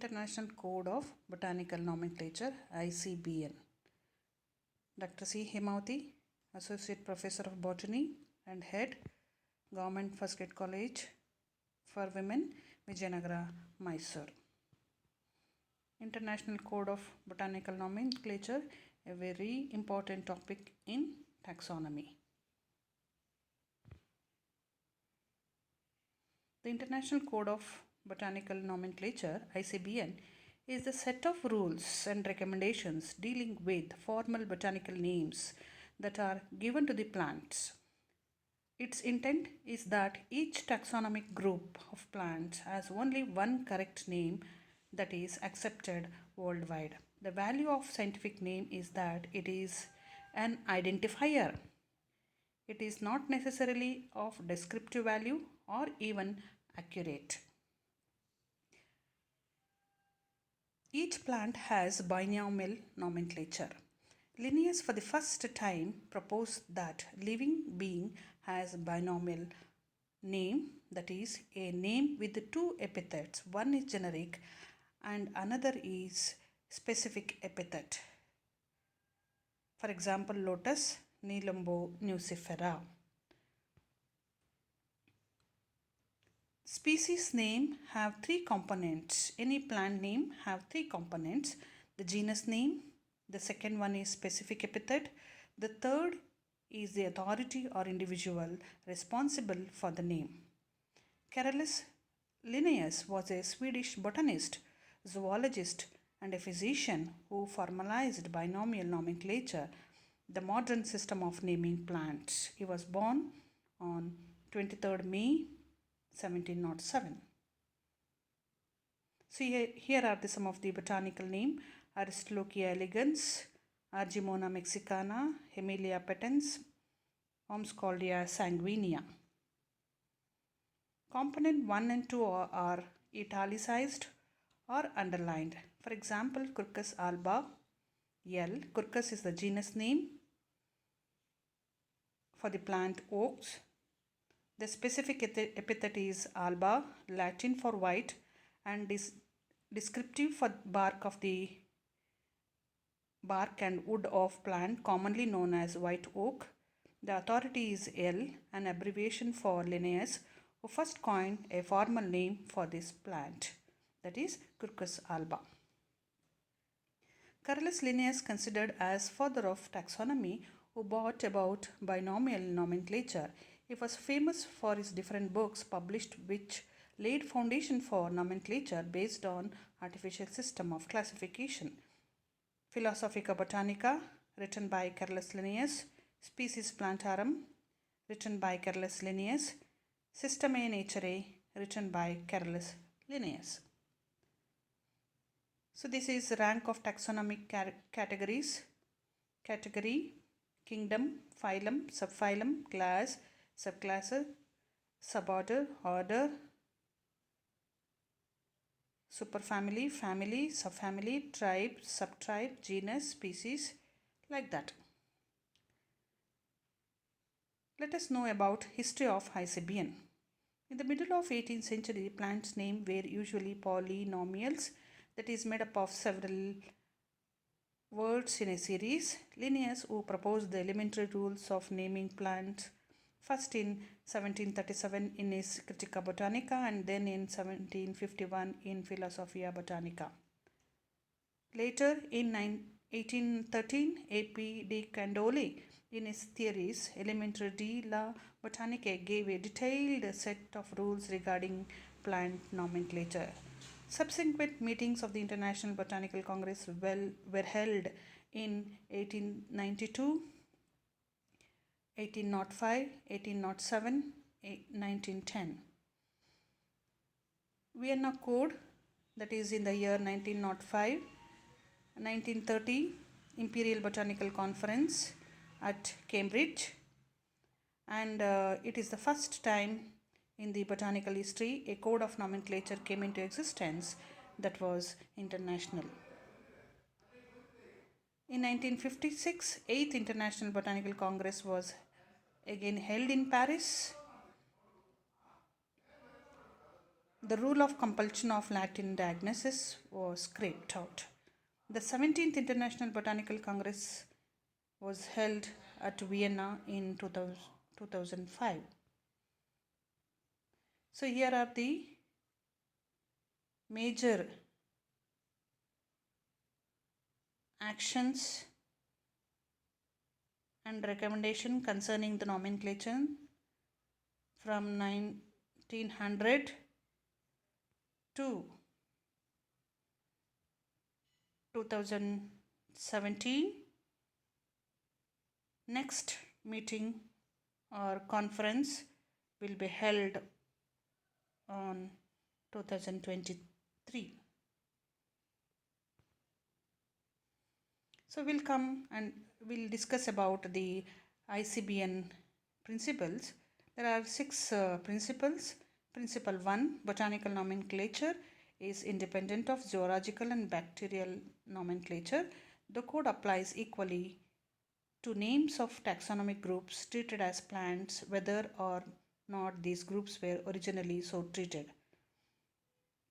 International Code of Botanical Nomenclature, ICBN. Dr. C. Hemavati, Associate Professor of Botany and Head, Government First Grade College for Women, Vijayanagara, Mysore. International Code of Botanical Nomenclature, a very important topic in taxonomy. The International Code of Botanical Nomenclature, ICBN, is the set of rules and recommendations dealing with formal botanical names that are given to the plants. Its intent is that each taxonomic group of plants has only one correct name that is accepted worldwide. The value of scientific name is that it is an identifier. It is not necessarily of descriptive value or even accurate. Each plant has binomial nomenclature. Linnaeus for the first time proposed that living being has binomial name, that is, a name with two epithets. One is generic and another is specific epithet. For example, lotus, Nelumbo nucifera. Species name have three components. Any plant name have three components. The genus name, the second one is specific epithet, the third is the authority or individual responsible for the name. Carolus Linnaeus was a Swedish botanist, zoologist and a physician who formalized binomial nomenclature, the modern system of naming plants. He was born on 23rd May 1707. So here are some of the botanical name: Aristolochia elegans, Argemona mexicana, Hemilia petens, Omscoldia sanguinea. Component 1 and 2 are italicized or underlined. For example, Quercus alba, L. Quercus is the genus name for the plant oaks. The specific epithet is alba, Latin for white, and is descriptive for bark and wood of plant commonly known as white oak. The authority is L, an abbreviation for Linnaeus, who first coined a formal name for this plant, that is Quercus alba. Carolus Linnaeus, considered as father of taxonomy, who brought about binomial nomenclature. He was famous for his different books published which laid foundation for nomenclature based on artificial system of classification. Philosophica Botanica, written by Carolus Linnaeus, Species Plantarum, written by Carolus Linnaeus, Systemae Naturae, written by Carolus Linnaeus. So this is rank of taxonomic categories: category, kingdom, phylum, subphylum, class, subclasses, suborder, order, superfamily, family, subfamily, tribe, subtribe, genus, species, like that. Let us know about history of ICBN. In the middle of 18th century, plants' names were usually polynomials, that is made up of several words in a series. Linnaeus, who proposed the elementary rules of naming plants, first in 1737 in his Critica Botanica and then in 1751 in Philosophia Botanica. Later in 1813, A.P. de Candolle, in his theories Elementary de la Botanique, gave a detailed set of rules regarding plant nomenclature. Subsequent meetings of the International Botanical Congress were held in 1892, 1805, 1807, 1910. Vienna Code, that is in the year 1905, 1930, Imperial Botanical Conference at Cambridge, and it is the first time in the botanical history a code of nomenclature came into existence that was international. In 1956, 8th International Botanical Congress was again held in Paris. the rule of compulsion of Latin diagnosis was scraped out. The 17th International Botanical Congress was held at Vienna in 2005. So here are the major actions and recommendation concerning the nomenclature from 1900 to 2017. Next meeting or conference will be held on 2023. So we'll come and we'll discuss about the ICBN principles. There are 6 principles. Principle 1, botanical nomenclature is independent of zoological and bacterial nomenclature. The code applies equally to names of taxonomic groups treated as plants, whether or not these groups were originally so treated.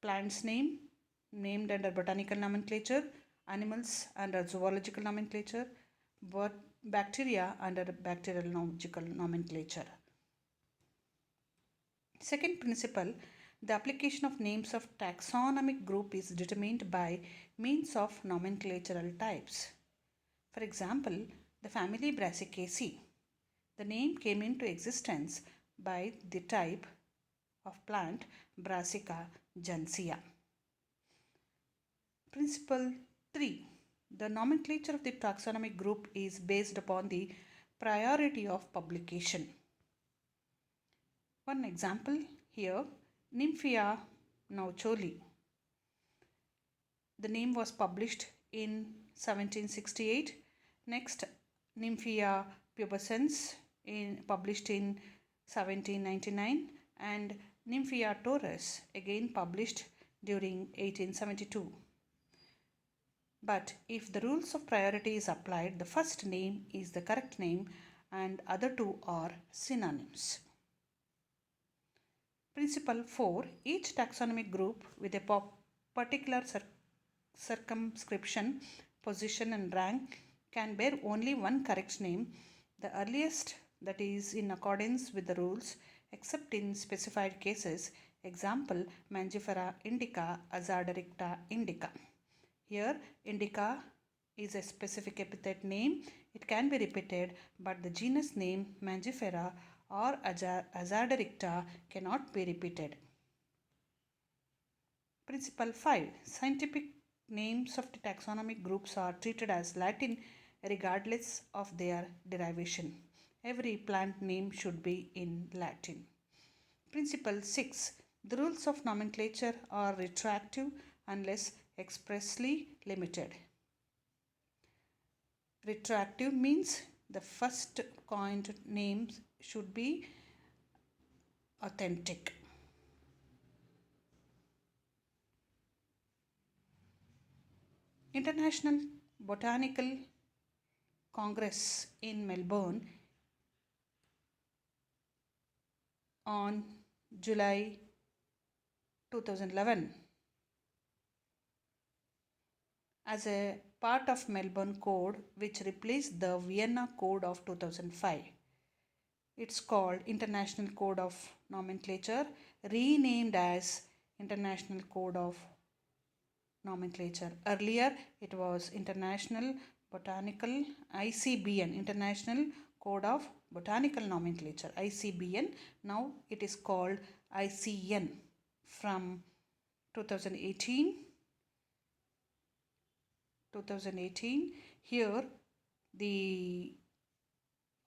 Plants named under botanical nomenclature, animals under zoological nomenclature, but bacteria under bacteriological nomenclature. Second principle, the application of names of taxonomic group is determined by means of nomenclatural types. For example, the family Brassicaceae. The name came into existence by the type of plant Brassica jansea. Principle 3. The nomenclature of the taxonomic group is based upon the priority of publication. One example here, Nymphia naucholi. The name was published in 1768. Next, Nymphia pubescens published in 1799 and Nymphia taurus again published during 1872. But if the rules of priority is applied, the first name is the correct name and other two are synonyms. Principle 4. Each taxonomic group with a particular circumscription, position and rank can bear only one correct name, the earliest that is in accordance with the rules, except in specified cases. Example, Mangifera indica, Azadirachta indica. Here, indica is a specific epithet name. It can be repeated, but the genus name Mangifera or Azadirachta cannot be repeated. Principle 5. Scientific names of the taxonomic groups are treated as Latin regardless of their derivation. Every plant name should be in Latin. Principle 6. The rules of nomenclature are retroactive unless expressly limited. Retroactive means the first coined names should be authentic. International Botanical Congress in Melbourne on July 2011. As a part of Melbourne Code, which replaced the Vienna Code of 2005. It's called International Code of Nomenclature, renamed as International Code of Nomenclature. Earlier, it was International Botanical ICBN, International Code of Botanical Nomenclature, ICBN. Now it is called ICN from 2018. Here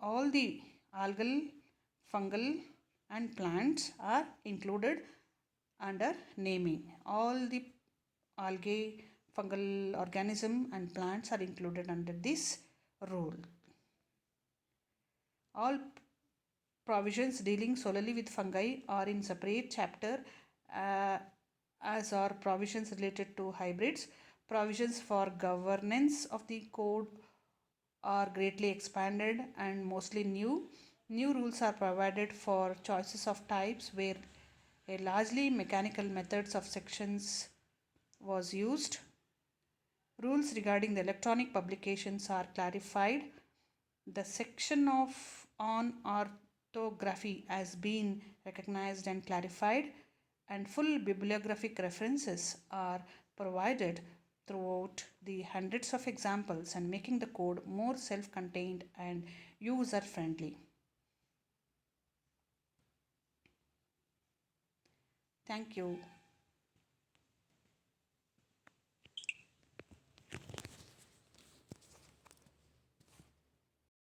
all the algal, fungal and plants are included under naming. All the algae, fungal organism and plants are included under this rule. All provisions dealing solely with fungi are in separate chapter, as are provisions related to hybrids. Provisions for governance of the code are greatly expanded and mostly new. New rules are provided for choices of types where A largely mechanical methods of sections was used. Rules regarding the electronic publications are clarified. The section on orthography has been recognized and clarified, and full bibliographic references are provided throughout the hundreds of examples and making the code more self-contained and user-friendly. Thank you.